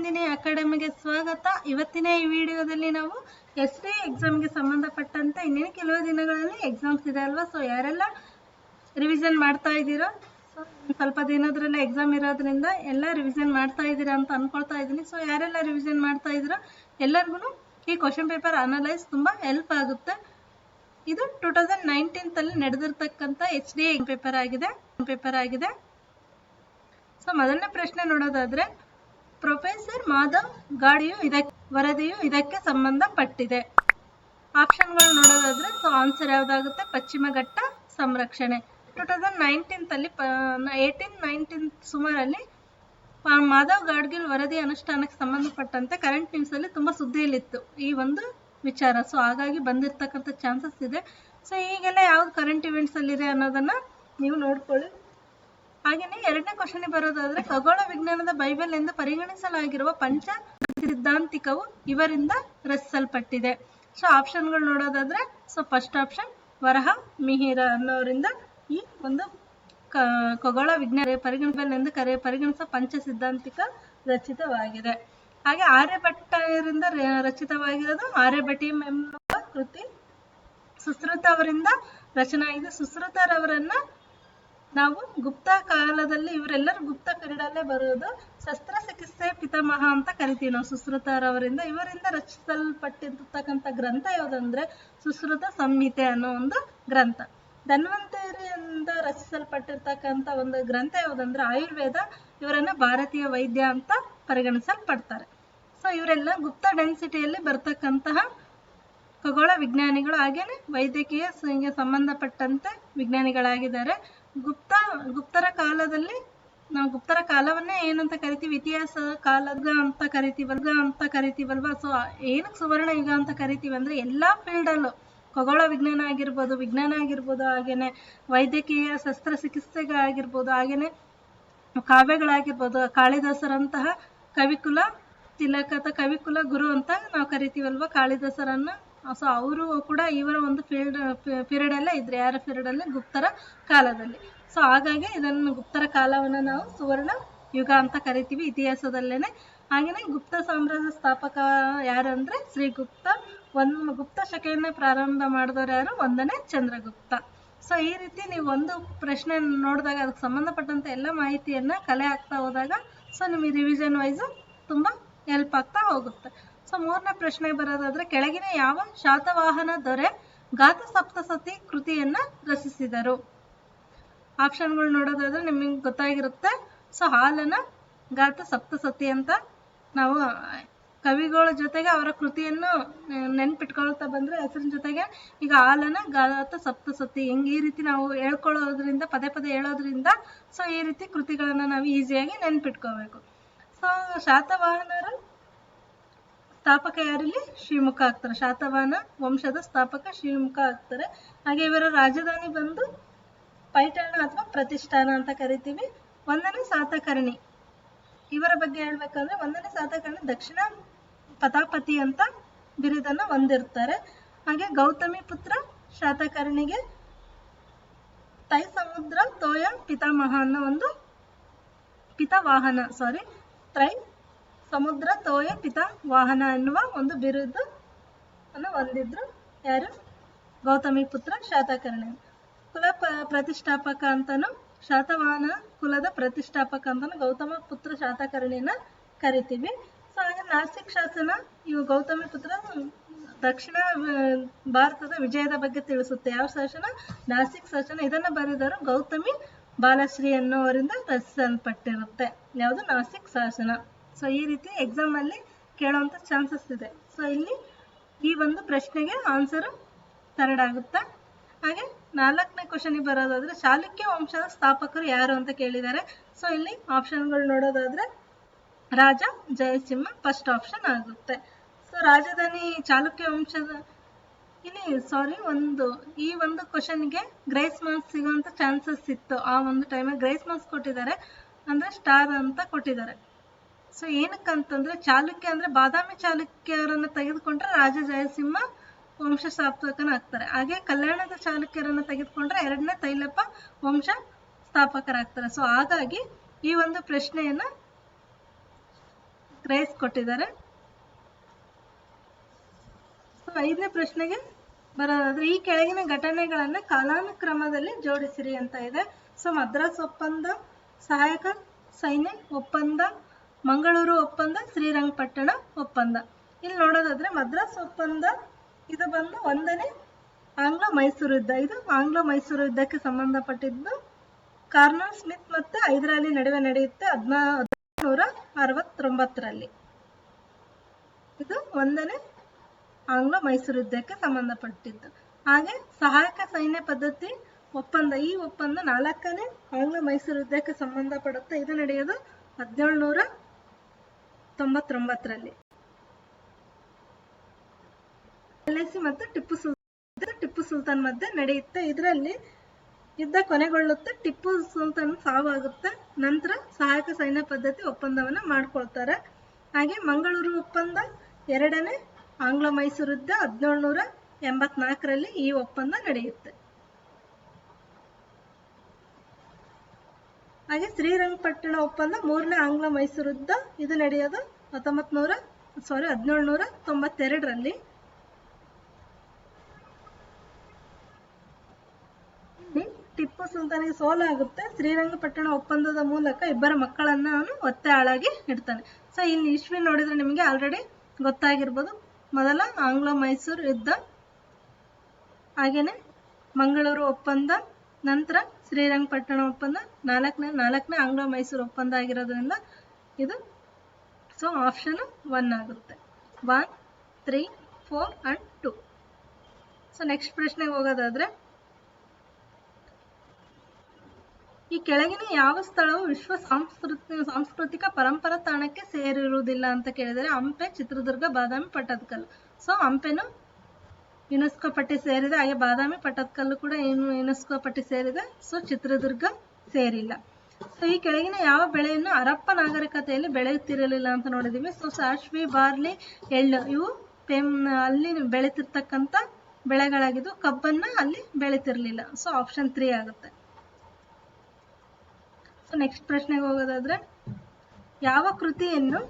ನಂದಿನಿ ಅಕಾಡೆಮಿಗೆ ಸ್ವಾಗತ. ಇವತ್ತಿನ ಈ ವಿಡಿಯೋದಲ್ಲಿ ನಾವು ಎಸ್ಡಿ ಎಕ್ಸಾಮ್ಗೆ ಸಂಬಂಧಪಟ್ಟಂತೆ ಇನ್ನೇನು ಕೆಲವು ದಿನಗಳಲ್ಲಿ ಎಕ್ಸಾಮ್ಸ್ ಇದೆ ಅಲ್ವಾ. ಸೊ ಯಾರೆಲ್ಲ ರಿವಿಷನ್ ಮಾಡ್ತಾ ಇದ್ದೀರೋ, ಸೊ ಸ್ವಲ್ಪ ದಿನದ್ರಲ್ಲೇ ಎಕ್ಸಾಮ್ ಇರೋದ್ರಿಂದ ಎಲ್ಲ ರಿವಿಷನ್ ಮಾಡ್ತಾ ಇದ್ದೀರಾ ಅಂತ ಅನ್ಕೊಳ್ತಾ ಇದ್ದೀನಿ. ಸೊ ಯಾರೆಲ್ಲ ರಿವಿಷನ್ ಮಾಡ್ತಾ ಇದ್ದೀರೋ ಎಲ್ಲರಿಗೂ ಈ ಕ್ವಶನ್ ಪೇಪರ್ ಅನಲೈಸ್ ತುಂಬ ಹೆಲ್ಪ್ ಆಗುತ್ತೆ. ಇದು 2019 ನಡೆದಿರ್ತಕ್ಕಂಥ ಎಚ್ ಡಿ ಪೇಪರ್ ಆಗಿದೆ. ಸೊ ಮೊದಲನೇ ಪ್ರಶ್ನೆ ನೋಡೋದಾದ್ರೆ, ಪ್ರೊಫೆಸರ್ ಮಾಧವ್ ಗಾಡಿಯು ವರದಿಯು ಇದಕ್ಕೆ ಸಂಬಂಧಪಟ್ಟಿದೆ. ಆಪ್ಷನ್ಗಳು ನೋಡೋದಾದ್ರೆ, ಸೊ ಆನ್ಸರ್ ಯಾವ್ದಾಗುತ್ತೆ? ಪಶ್ಚಿಮ ಘಟ್ಟ ಸಂರಕ್ಷಣೆ. 2019 ಸುಮಾರಲ್ಲಿ ಮಾಧವ್ ಗಾಡ್ಗಿಲ್ ವರದಿ ಅನುಷ್ಠಾನಕ್ಕೆ ಸಂಬಂಧಪಟ್ಟಂತೆ ಕರೆಂಟ್ ನ್ಯೂಸ್ ಅಲ್ಲಿ ತುಂಬಾ ಸುದ್ದಿಯಲ್ಲಿತ್ತು ಈ ಒಂದು ವಿಚಾರ. ಸೊ ಹಾಗಾಗಿ ಬಂದಿರ್ತಕ್ಕಂಥ ಚಾನ್ಸಸ್ ಇದೆ. ಸೊ ಈಗೆಲ್ಲ ಯಾವ್ದು ಕರೆಂಟ್ ಇವೆಂಟ್ಸ್ ಅಲ್ಲಿ ಇದೆ ಅನ್ನೋದನ್ನ ನೀವು ನೋಡ್ಕೊಳ್ಳಿ. ಹಾಗೇನೆ ಎರಡನೇ ಕ್ವಶನ್ ಬರೋದಾದ್ರೆ, ಖಗೋಳ ವಿಜ್ಞಾನದ ಬೈಬಲ್ ಎಂದು ಪರಿಗಣಿಸಲಾಗಿರುವ ಪಂಚ ಸಿದ್ಧಾಂತಿಕವು ಇವರಿಂದ ರಚಿಸಲ್ಪಟ್ಟಿದೆ. ಸೊ ಆಪ್ಷನ್ಗಳು ನೋಡೋದಾದ್ರೆ, ಸೊ ಫಸ್ಟ್ ಆಪ್ಷನ್ ವರಹ ಮಿಹಿರ ಅನ್ನೋರಿಂದ ಈ ಒಂದು ಖಗೋಳ ವಿಜ್ಞಾನ ಎಂದು ಪರಿಗಣಿಸುವ ಪಂಚ ಸಿದ್ಧಾಂತಿಕ ರಚಿತವಾಗಿದೆ. ಹಾಗೆ ಆರ್ಯಭಟ್ಟರಿಂದ ರಚಿತವಾಗಿರೋದು ಆರ್ಯಭಟಿ ಎಂಬ ಕೃತಿ ಸುಶ್ರುತ ಅವರಿಂದ ರಚನೆ ಆಗಿದೆ. ಸುಶ್ರುತರವರನ್ನ ನಾವು ಗುಪ್ತ ಕಾಲದಲ್ಲಿ, ಇವರೆಲ್ಲರೂ ಗುಪ್ತ ಪೀರಿಯಡಲ್ಲೇ ಬರೋದು, ಶಸ್ತ್ರಚಿಕಿತ್ಸೆ ಪಿತಾಮಹ ಅಂತ ಕರಿತೀವಿ ನಾವು ಸುಶ್ರುತರವರಿಂದ. ಇವರಿಂದ ರಚಿಸಲ್ಪಟ್ಟಿರ್ತಕ್ಕಂಥ ಗ್ರಂಥ ಯಾವುದಂದ್ರೆ ಸುಶ್ರುತ ಸಂಹಿತೆ ಅನ್ನೋ ಒಂದು ಗ್ರಂಥ. ಧನ್ವಂತರಿಯಿಂದ ರಚಿಸಲ್ಪಟ್ಟಿರ್ತಕ್ಕಂಥ ಒಂದು ಗ್ರಂಥ ಯಾವುದಂದ್ರೆ ಆಯುರ್ವೇದ. ಇವರನ್ನ ಭಾರತೀಯ ವೈದ್ಯ ಅಂತ ಪರಿಗಣಿಸಲ್ಪಡ್ತಾರೆ. ಸೊ ಇವರೆಲ್ಲ ಗುಪ್ತ ಡೆನ್ಸಿಟಿಯಲ್ಲಿ ಬರ್ತಕ್ಕಂತಹ ಖಗೋಳ ವಿಜ್ಞಾನಿಗಳು, ಹಾಗೇನೆ ವೈದ್ಯಕೀಯ ಸಂಬಂಧಪಟ್ಟಂತೆ ವಿಜ್ಞಾನಿಗಳಾಗಿದ್ದಾರೆ. ಗುಪ್ತರ ಕಾಲದಲ್ಲಿ ನಾವು ಗುಪ್ತರ ಕಾಲವನ್ನೇ ಏನಂತ ಕರಿತೀವಿ? ಇತಿಹಾಸ ಕಾಲದ ಅಂತ ಕರಿತೀವಲ್ವಾ. ಸೊ ಏನಕ್ಕೆ ಸುವರ್ಣ ಯುಗ ಅಂತ ಕರಿತೀವಿ ಅಂದ್ರೆ ಎಲ್ಲಾ ಫೀಲ್ಡ್ ಅಲ್ಲೂ ಖಗೋಳ ವಿಜ್ಞಾನ ಆಗಿರ್ಬೋದು, ಹಾಗೇನೆ ವೈದ್ಯಕೀಯ ಶಸ್ತ್ರಚಿಕಿತ್ಸೆಗಾಗಿರ್ಬೋದು, ಹಾಗೇನೆ ಕಾವ್ಯಗಳಾಗಿರ್ಬೋದು, ಕಾಳಿದಾಸರಂತಹ ಕವಿಕುಲ ತಿಲಕ ಕವಿಕುಲ ಗುರು ಅಂತ ನಾವು ಕರಿತೀವಲ್ವಾ ಕಾಳಿದಾಸರನ್ನ. ಸೊ ಅವರು ಕೂಡ ಇವರ ಒಂದು ಪೀರಿಯಡ್ ಅಲ್ಲೇ ಇದ್ರೆ, ಯಾರ ಪೀರಿಯಡ್ ಅಲ್ಲಿ? ಗುಪ್ತರ ಕಾಲದಲ್ಲಿ. ಸೊ ಹಾಗಾಗಿ ಇದನ್ನು ಗುಪ್ತರ ಕಾಲವನ್ನ ನಾವು ಸುವರ್ಣ ಯುಗ ಅಂತ ಕರಿತೀವಿ ಇತಿಹಾಸದಲ್ಲೇನೆ. ಹಾಗೇನೆ ಗುಪ್ತ ಸಾಮ್ರಾಜ್ಯ ಸ್ಥಾಪಕ ಯಾರು ಅಂದ್ರೆ ಶ್ರೀಗುಪ್ತ. ಗುಪ್ತ ಶಕೆಯನ್ನ ಪ್ರಾರಂಭ ಮಾಡಿದವರು ಯಾರು? 1ನೇ ಚಂದ್ರಗುಪ್ತ. ಸೊ ಈ ರೀತಿ ನೀವು ಒಂದು ಪ್ರಶ್ನೆ ನೋಡಿದಾಗ ಅದಕ್ಕೆ ಸಂಬಂಧಪಟ್ಟಂತ ಎಲ್ಲ ಮಾಹಿತಿಯನ್ನ ಕಲೆ ಆಗ್ತಾ ಹೋದಾಗ ಸೊ ನಿಮಗೆ ರಿವಿಷನ್ ವೈಸ್ ತುಂಬಾ ಹೆಲ್ಪ್ ಆಗ್ತಾ ಹೋಗುತ್ತೆ. ಸೊ ಮೂರನೇ ಪ್ರಶ್ನೆ ಬರೋದಾದ್ರೆ, ಕೆಳಗಿನ ಯಾವ ಶಾತವಾಹನ ದೊರೆ ಗಾತ ಸಪ್ತಸತಿ ಕೃತಿಯನ್ನ ರಚಿಸಿದರು? ಆಪ್ಷನ್ಗಳು ನೋಡೋದಾದ್ರೆ ನಿಮಗೆ ಗೊತ್ತಾಗಿರುತ್ತೆ. ಸೊ ಹಾಲನ ಗಾತ ಸಪ್ತಸತಿ ಅಂತ ನಾವು ಕವಿಗಳ ಜೊತೆಗೆ ಅವರ ಕೃತಿಯನ್ನು ನೆನ್ಪಿಟ್ಕೊಳ್ತಾ ಬಂದ್ರೆ ಹೆಸರಿನ ಜೊತೆಗೆ ಈಗ ಹಾಲನ ಗಾತ ಸಪ್ತಸತಿ ಈ ರೀತಿ ನಾವು ಹೇಳ್ಕೊಳ್ಳೋದ್ರಿಂದ, ಪದೇ ಹೇಳೋದ್ರಿಂದ ಸೊ ಈ ರೀತಿ ಕೃತಿಗಳನ್ನ ನಾವು ಈಸಿಯಾಗಿ ನೆನ್ಪಿಟ್ಕೋಬೇಕು. ಸೊ ಶಾತವಾಹನರ ಸ್ಥಾಪಕ ಯಾರಿಲ್ಲಿ? ಶ್ರೀಮುಖ ಆಗ್ತಾರೆ. ಶಾತವಾಹನ ವಂಶದ ಸ್ಥಾಪಕ ಶ್ರೀಮುಖ ಆಗ್ತಾರೆ. ಹಾಗೆ ಇವರ ರಾಜಧಾನಿ ಬಂದು ಪೈಠಾಣ ಅಥವಾ ಪ್ರತಿಷ್ಠಾನ ಅಂತ ಕರಿತೀವಿ. 1ನೇ ಸಾತಕರ್ಣಿ, ಇವರ ಬಗ್ಗೆ ಹೇಳ್ಬೇಕಂದ್ರೆ 1ನೇ ಸಾತಕರ್ಣಿ ದಕ್ಷಿಣ ಪತಾಪತಿ ಅಂತ ಬಿರುದನ್ನ ಹೊಂದಿರ್ತಾರೆ. ಹಾಗೆ ಗೌತಮಿ ಪುತ್ರ ಶಾತಕರ್ಣಿಗೆ ತೈ ಸಮುದ್ರ ತೋಯ ಪಿತಾಮಹ ಅನ್ನೋ ಒಂದು ತ್ರೈ ಸಮುದ್ರ ತೋಯ ಪಿತಾವಾಹನ ಎನ್ನುವ ಒಂದು ಬಿರುದು ಅನ್ನು ಹೊಂದಿದ್ರು. ಯಾರು? ಗೌತಮಿ ಪುತ್ರ ಶಾತಕರ್ಣಿ. ಕುಲ ಪ್ರತಿಷ್ಠಾಪಕ ಅಂತಾನು, ಶಾತವಾಹನ ಕುಲದ ಪ್ರತಿಷ್ಠಾಪಕ ಅಂತಾನು ಗೌತಮ ಪುತ್ರ ಶಾತಕರ್ಣಿನ ಕರಿತೀವಿ. ಸೊ ಹಾಗೆ ನಾಸಿಕ್ ಶಾಸನ, ಇವು ಗೌತಮಿ ಪುತ್ರ ದಕ್ಷಿಣ ಭಾರತದ ವಿಜಯದ ಬಗ್ಗೆ ತಿಳಿಸುತ್ತೆ. ಯಾವ ಶಾಸನ? ನಾಸಿಕ್ ಶಾಸನ. ಇದನ್ನ ಬರೆದವರು ಗೌತಮಿ ಬಾಲಶ್ರೀ ಅನ್ನೋವರಿಂದ ರಚಿಸಲ್ಪಟ್ಟಿರುತ್ತೆ. ಯಾವುದು? ನಾಸಿಕ್ ಶಾಸನ. ಸೊ ಈ ರೀತಿ ಎಕ್ಸಾಮ್ ಅಲ್ಲಿ ಕೇಳುವಂತ ಚಾನ್ಸಸ್ ಇದೆ. ಸೊ ಇಲ್ಲಿ ಈ ಒಂದು ಪ್ರಶ್ನೆಗೆ ಆನ್ಸರ್ 3 ಆಗುತ್ತೆ. ಹಾಗೆ 4ನೇ ಕ್ವಶನ್ ಬರೋದಾದ್ರೆ, ಚಾಲುಕ್ಯ ವಂಶದ ಸ್ಥಾಪಕರು ಯಾರು ಅಂತ ಕೇಳಿದ್ದಾರೆ. ಸೊ ಇಲ್ಲಿ ಆಪ್ಷನ್ಗಳು ನೋಡೋದಾದ್ರೆ ರಾಜ ಜಯಸಿಂಹ ಫಸ್ಟ್ ಆಪ್ಷನ್ ಆಗುತ್ತೆ. ಸೊ ರಾಜಧಾನಿ ಚಾಲುಕ್ಯ ವಂಶದ ಇಲ್ಲಿ ಈ ಒಂದು ಕ್ವಶನ್ಗೆ ಗ್ರೇಸ್ ಮಾರ್ಕ್ಸ್ ಸಿಗುವಂತ ಚಾನ್ಸಸ್ ಇತ್ತು. ಆ ಒಂದು ಟೈಮಲ್ಲಿ ಗ್ರೇಸ್ ಮಾರ್ಕ್ಸ್ ಕೊಟ್ಟಿದ್ದಾರೆ, ಅಂದ್ರೆ ಸ್ಟಾರ್ ಅಂತ ಕೊಟ್ಟಿದ್ದಾರೆ. ಸೊ ಏನಕ್ಕಂತಂದ್ರೆ ಚಾಲುಕ್ಯ ಅಂದ್ರೆ ಬಾದಾಮಿ ಚಾಲುಕ್ಯರನ್ನ ತೆಗೆದುಕೊಂಡ್ರೆ ರಾಜ ಜಯಸಿಂಹ ವಂಶ ಸ್ಥಾಪಕನಾಗ್ತಾರೆ. ಹಾಗೆ ಕಲ್ಯಾಣದ ಚಾಲುಕ್ಯರನ್ನ ತೆಗೆದುಕೊಂಡ್ರೆ 2ನೇ ತೈಲಪ್ಪ ವಂಶ ಸ್ಥಾಪಕರಾಗ್ತಾರೆ. ಸೊ ಹಾಗಾಗಿ ಈ ಒಂದು ಪ್ರಶ್ನೆಯನ್ನ ರೈಸ್ ಕೊಟ್ಟಿದ್ದಾರೆ. ಸೊ 5ನೇ ಪ್ರಶ್ನೆಗೆ ಬರೋದಾದ್ರೆ ಈ ಕೆಳಗಿನ ಘಟನೆಗಳನ್ನ ಕಾಲಾನುಕ್ರಮದಲ್ಲಿ ಜೋಡಿಸಿರಿ ಅಂತ ಇದೆ. ಸೊ ಮದ್ರಾಸ್ ಒಪ್ಪಂದ, ಸಹಾಯಕ ಸೈನ್ಯ ಒಪ್ಪಂದ, ಮಂಗಳೂರು ಒಪ್ಪಂದ, ಶ್ರೀರಂಗಪಟ್ಟಣ ಒಪ್ಪಂದ. ಇಲ್ಲಿ ನೋಡೋದಾದ್ರೆ ಮದ್ರಾಸ್ ಒಪ್ಪಂದ ಇದು ಬಂದು 1ನೇ ಆಂಗ್ಲೋ ಮೈಸೂರು ಯುದ್ಧ. ಇದು ಆಂಗ್ಲೋ ಮೈಸೂರು ಯುದ್ಧಕ್ಕೆ ಸಂಬಂಧಪಟ್ಟಿದ್ದು. ಕಾರ್ನಲ್ ಸ್ಮಿತ್ ಮತ್ತೆ ಹೈದರಾಲಿ ನಡುವೆ ನಡೆಯುತ್ತೆ 1769ರಲ್ಲಿ. ಇದು 1ನೇ ಆಂಗ್ಲೋ ಮೈಸೂರು ಯುದ್ಧಕ್ಕೆ ಸಂಬಂಧಪಟ್ಟಿದ್ದು. ಹಾಗೆ ಸಹಾಯಕ ಸೈನ್ಯ ಪದ್ಧತಿ ಒಪ್ಪಂದ, ಈ ಒಪ್ಪಂದ 4ನೇ ಆಂಗ್ಲೋ ಮೈಸೂರು ಯುದ್ಧಕ್ಕೆ ಸಂಬಂಧಪಡುತ್ತೆ. ಇದು ನಡೆಯೋದು 1799ರಲ್ಲಿ. ಎಲ್ಐಸಿ ಮತ್ತು ಟಿಪ್ಪು ಸುಲ್ತಾನ್ ಮಧ್ಯೆ ನಡೆಯುತ್ತೆ. ಇದರಲ್ಲಿ ಯುದ್ಧ ಕೊನೆಗೊಳ್ಳುತ್ತೆ, ಟಿಪ್ಪು ಸುಲ್ತಾನ್ ಸಾವಾಗುತ್ತೆ. ನಂತರ ಸಹಾಯಕ ಸೈನ್ಯ ಪದ್ಧತಿ ಒಪ್ಪಂದವನ್ನ ಮಾಡ್ಕೊಳ್ತಾರೆ. ಹಾಗೆ ಮಂಗಳೂರು ಒಪ್ಪಂದ 2ನೇ ಆಂಗ್ಲೋ ಮೈಸೂರು ಯುದ್ಧ 1784ರಲ್ಲಿ ಈ ಒಪ್ಪಂದ ನಡೆಯುತ್ತೆ. ಹಾಗೆ ಶ್ರೀರಂಗಪಟ್ಟಣ ಒಪ್ಪಂದ 3ನೇ ಆಂಗ್ಲೋ ಮೈಸೂರು ಯುದ್ಧ. ಇದು ನಡೆಯೋದು 1792ರಲ್ಲಿ. ಟಿಪ್ಪು ಸುಲ್ತಾನಿಗೆ ಸೋಲಾಗುತ್ತೆ. ಶ್ರೀರಂಗಪಟ್ಟಣ ಒಪ್ಪಂದದ ಮೂಲಕ ಇಬ್ಬರ ಮಕ್ಕಳನ್ನ ಅವನು ಒತ್ತೆ ಆಳಾಗಿ ಇಡ್ತಾನೆ. ಸೊ ಇಲ್ಲಿ ಇಸ್ವಿ ನೋಡಿದ್ರೆ ನಿಮಗೆ ಆಲ್ರೆಡಿ ಗೊತ್ತಾಗಿರ್ಬೋದು. ಮೊದಲ ಆಂಗ್ಲೋ ಮೈಸೂರು ಯುದ್ಧ, ಹಾಗೇನೆ ಮಂಗಳೂರು ಒಪ್ಪಂದ, ನಂತರ ಶ್ರೀರಂಗಪಟ್ಟಣ ಒಪ್ಪಂದ, ನಾಲ್ಕನೇ ಆಂಗ್ಲೋ ಮೈಸೂರು ಒಪ್ಪಂದ ಆಗಿರೋದ್ರಿಂದ ಇದು ಸೊ ಆಪ್ಷನ್ 1 ಆಗುತ್ತೆ. 1, 3, 4 and 2. ಸೊ ನೆಕ್ಸ್ಟ್ ಪ್ರಶ್ನೆಗೆ ಹೋಗೋದಾದ್ರೆ ಈ ಕೆಳಗಿನ ಯಾವ ಸ್ಥಳವು ವಿಶ್ವ ಸಾಂಸ್ಕೃತಿಕ ಪರಂಪರಾ ತಾಣಕ್ಕೆ ಸೇರಿರುವುದಿಲ್ಲ ಅಂತ ಕೇಳಿದರೆ ಹಂಪೆ, ಚಿತ್ರದುರ್ಗ, ಬಾದಾಮಿ, ಪಟ್ಟದಕಲ್ಲು. ಸೊ ಹಂಪೆನು ಯುನೆಸ್ಕೋ ಪಟ್ಟಿ ಸೇರಿದೆ. ಹಾಗೆ ಬಾದಾಮಿ, ಪಟ್ಟದಕಲ್ಲು ಕೂಡ ಯುನೆಸ್ಕೋ ಪಟ್ಟಿ ಸೇರಿದೆ. ಸೊ ಚಿತ್ರದುರ್ಗ ಸೇರಿಲ್ಲ. ಸೊ ಈ ಕೆಳಗಿನ ಯಾವ ಬೆಳೆಯನ್ನು ಹರಪ್ಪ ನಾಗರಿಕತೆಯಲ್ಲಿ ಬೆಳೆಯುತ್ತಿರಲಿಲ್ಲ ಅಂತ ನೋಡಿದೀವಿ. ಸೊ ಸಾಶ್ವಿ, ಬಾರ್ಲಿ, ಎಳ್ಳು ಇವು ಅಲ್ಲಿ ಬೆಳೀತಿರ್ತಕ್ಕಂಥ ಬೆಳೆಗಳಾಗಿದ್ದು, ಕಬ್ಬನ್ನ ಅಲ್ಲಿ ಬೆಳೀತಿರ್ಲಿಲ್ಲ. ಸೊ ಆಪ್ಷನ್ 3 ಆಗುತ್ತೆ. ಸೊ ನೆಕ್ಸ್ಟ್ ಪ್ರಶ್ನೆಗೆ ಹೋಗೋದಾದ್ರೆ ಯಾವ ಕೃತಿಯನ್ನು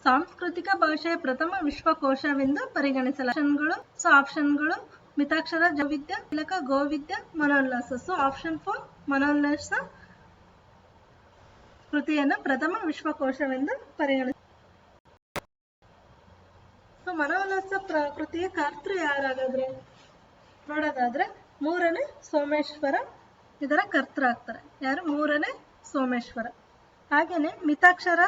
ಸಾಂಸ್ಕೃತಿಕ ಭಾಷೆಯ ಪ್ರಥಮ ವಿಶ್ವಕೋಶವೆಂದು ಪರಿಗಣಿಸಲಾಗಿದೆ? ಸೊ ಆಪ್ಷನ್ಗಳು ಮಿತಾಕ್ಷರ, ಜವಿದ್ಯ, ತಿಲಕ, ಗೋವಿದ್ಯ, ಮನೋಲ್ಲಾಸ. ಸೊ ಆಪ್ಷನ್ 4 ಮನೋಲ್ಲಾಸ ಕೃತಿಯನ್ನು ಪ್ರಥಮ ವಿಶ್ವಕೋಶವೆಂದು ಪರಿಗಣಿಸಲಾಗಿದೆ. ಸೊ ಮನೋಲ್ಲಾಸ ಕೃತಿಯ ಕರ್ತೃ ಯಾರಾಗಾದ್ರೆ ನೋಡೋದಾದ್ರೆ 3ನೇ ಸೋಮೇಶ್ವರ ಇದರ ಕರ್ತೃ ಆಗ್ತಾರೆ. ಯಾರು? 3ನೇ ಸೋಮೇಶ್ವರ. ಹಾಗೇನೆ ಮಿತಾಕ್ಷರ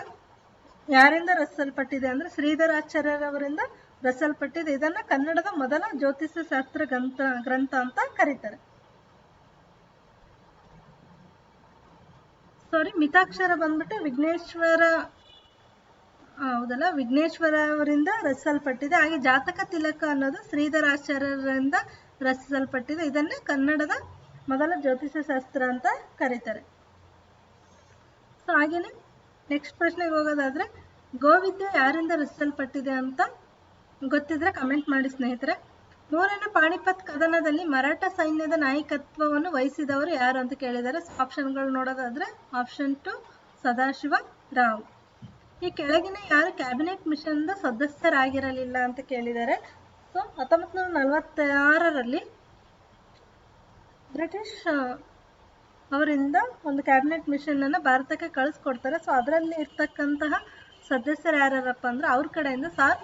ಯಾರಿಂದ ರಚಿಸಲ್ಪಟ್ಟಿದೆ ಅಂದ್ರೆ ಶ್ರೀಧರಾಚಾರ್ಯರವರಿಂದ ರಚಿಸಲ್ಪಟ್ಟಿದೆ. ಇದನ್ನ ಕನ್ನಡದ ಮೊದಲ ಜ್ಯೋತಿಷ್ಯ ಶಾಸ್ತ್ರ ಗ್ರಂಥ ಅಂತ ಕರೀತಾರೆ. ಮಿತಾಕ್ಷರ ಬಂದ್ಬಿಟ್ಟು ವಿಘ್ನೇಶ್ವರ ಅವರಿಂದ ರಚಿಸಲ್ಪಟ್ಟಿದೆ. ಹಾಗೆ ಜಾತಕ ತಿಲಕ ಅನ್ನೋದು ಶ್ರೀಧರಾಚಾರ್ಯರಿಂದ ರಚಿಸಲ್ಪಟ್ಟಿದೆ. ಇದನ್ನೇ ಕನ್ನಡದ ಮೊದಲ ಜ್ಯೋತಿಷ್ಯ ಶಾಸ್ತ್ರ ಅಂತ ಕರೀತಾರೆ. ಸೊ ಹಾಗೇನೆ ನೆಕ್ಸ್ಟ್ ಪ್ರಶ್ನೆಗೆ ಹೋಗೋದಾದ್ರೆ ಗೋವಿದ್ಯ ಯಾರಿಂದ ರಚಿಸಲ್ಪಟ್ಟಿದೆ ಅಂತ ಗೊತ್ತಿದ್ರೆ ಕಮೆಂಟ್ ಮಾಡಿ ಸ್ನೇಹಿತರೆ. 3ನೇ ಪಾಣಿಪತ್ ಕದನದಲ್ಲಿ ಮರಾಠ ಸೈನ್ಯದ ನಾಯಕತ್ವವನ್ನು ವಹಿಸಿದವರು ಯಾರು ಅಂತ ಕೇಳಿದ್ದಾರೆ. ಆಪ್ಷನ್ಗಳು ನೋಡೋದಾದ್ರೆ ಆಪ್ಷನ್ 2 ಸದಾಶಿವ ರಾವ್. ಈ ಕೆಳಗಿನ ಯಾರು ಕ್ಯಾಬಿನೆಟ್ ಮಿಷನ್ ಸದಸ್ಯರಾಗಿರಲಿಲ್ಲ ಅಂತ ಕೇಳಿದ್ದಾರೆ. ಸೊ 1946ರಲ್ಲಿ ಬ್ರಿಟಿಷ್ ಅವರಿಂದ ಒಂದು ಕ್ಯಾಬಿನೆಟ್ ಮಿಷನ್ ಅನ್ನ ಭಾರತಕ್ಕೆ ಕಳಿಸ್ಕೊಡ್ತಾರೆ. ಸೊ ಅದರಲ್ಲಿ ಇರ್ತಕ್ಕಂತಹ ಸದಸ್ಯರು ಯಾರಪ್ಪ ಅಂದ್ರೆ ಅವ್ರ ಕಡೆಯಿಂದ ಸಾರ್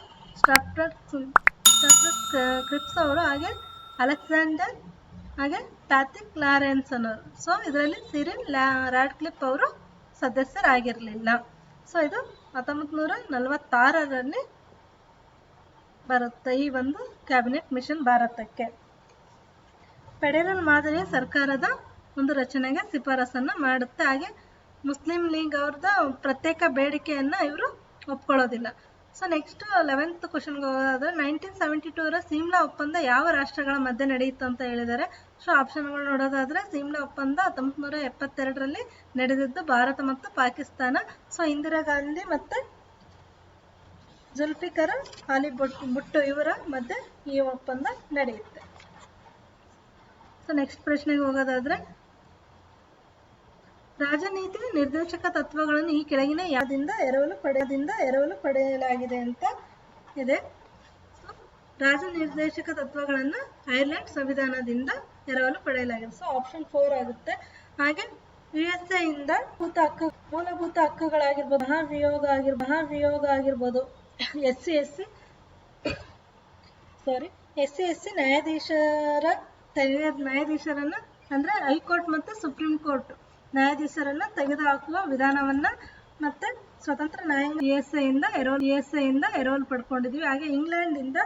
ಕ್ರಿಪ್ಸ್ ಅವರು, ಹಾಗೆ ಅಲೆಕ್ಸಾಂಡರ್, ಹಾಗೆ ಪ್ಯಾಥಿಕ್ ಲಾರೆನ್ಸ್ ಅನ್ನೋರು. ಸೊ ಇದರಲ್ಲಿ ಸಿರಿಲ್ ರಾಡ್ಕ್ಲಿಫ್ ಅವರು ಸದಸ್ಯರಾಗಿರಲಿಲ್ಲ. ಸೊ ಇದು 1946ರಲ್ಲಿ ಬರುತ್ತೆ ಈ ಒಂದು ಕ್ಯಾಬಿನೆಟ್ ಮಿಷನ್ ಭಾರತಕ್ಕೆ. ಫೆಡರಲ್ ಮಾದರಿಯ ಸರ್ಕಾರದ ಒಂದು ರಚನೆಗೆ ಶಿಫಾರಸನ್ನ ಮಾಡುತ್ತೆ. ಹಾಗೆ ಮುಸ್ಲಿಂ ಲೀಗ್ ಅವ್ರದ ಪ್ರತ್ಯೇಕ ಬೇಡಿಕೆಯನ್ನ ಇವರು ಒಪ್ಕೊಳ್ಳೋದಿಲ್ಲ. ಸೊ ನೆಕ್ಸ್ಟ್ 11th ಕ್ವಶನ್ಗೆ ಹೋಗೋದಾದ್ರೆ 1972ರ ಸಿಮ್ಲಾ ಒಪ್ಪಂದ ಯಾವ ರಾಷ್ಟ್ರಗಳ ಮಧ್ಯೆ ನಡೆಯಿತು ಅಂತ ಹೇಳಿದ್ದಾರೆ. ಸೊ ಆಪ್ಷನ್ಗಳು ನೋಡೋದಾದ್ರೆ ಸಿಮ್ಲಾ ಒಪ್ಪಂದ 1972ರಲ್ಲಿ ನಡೆದಿದ್ದು ಭಾರತ ಮತ್ತು ಪಾಕಿಸ್ತಾನ. ಸೊ ಇಂದಿರಾ ಗಾಂಧಿ ಮತ್ತೆ ಜುಲ್ಫಿಕರ್ ಅಲಿ ಭುಟ್ಟೋ ಇವರ ಮಧ್ಯೆ ಈ ಒಪ್ಪಂದ ನಡೆಯುತ್ತೆ. ಸೊ ನೆಕ್ಸ್ಟ್ ಪ್ರಶ್ನೆಗೆ ಹೋಗೋದಾದ್ರೆ ರಾಜನೀತಿ ನಿರ್ದೇಶಕ ತತ್ವಗಳನ್ನು ಈ ಕೆಳಗಿನ ಯಾವ್ದಿಂದ ಎರವಲು ಪಡೆಯಲಾಗಿದೆ ಅಂತ ಇದೆ. ರಾಜನಿರ್ದೇಶಕ ತತ್ವಗಳನ್ನು ಐರ್ಲೆಂಡ್ ಸಂವಿಧಾನದಿಂದ ಎರವಲು ಪಡೆಯಲಾಗಿದೆ. ಸೊ ಆಪ್ಷನ್ 4 ಆಗುತ್ತೆ. ಹಾಗೆ USA ಇಂದ ಮೂಲಭೂತ ಹಕ್ಕುಗಳಾಗಿರ್ಬೋದು, ಮಹಾಭಿಯೋಗ ಆಗಿರ್ಬೋದು, SC ನ್ಯಾಯಾಧೀಶರನ್ನ ಅಂದ್ರೆ ಹೈಕೋರ್ಟ್ ಮತ್ತು ಸುಪ್ರೀಂ ಕೋರ್ಟ್ ನ್ಯಾಯಾಧೀಶರನ್ನ ತೆಗೆದುಹಾಕುವ ವಿಧಾನವನ್ನ ಮತ್ತೆ ಸ್ವತಂತ್ರ ನ್ಯಾಯಾಂಗ USA ಇಂದ ಎರವಲು ಪಡ್ಕೊಂಡಿದ್ವಿ. ಹಾಗೆ ಇಂಗ್ಲೆಂಡ್ ಇಂದ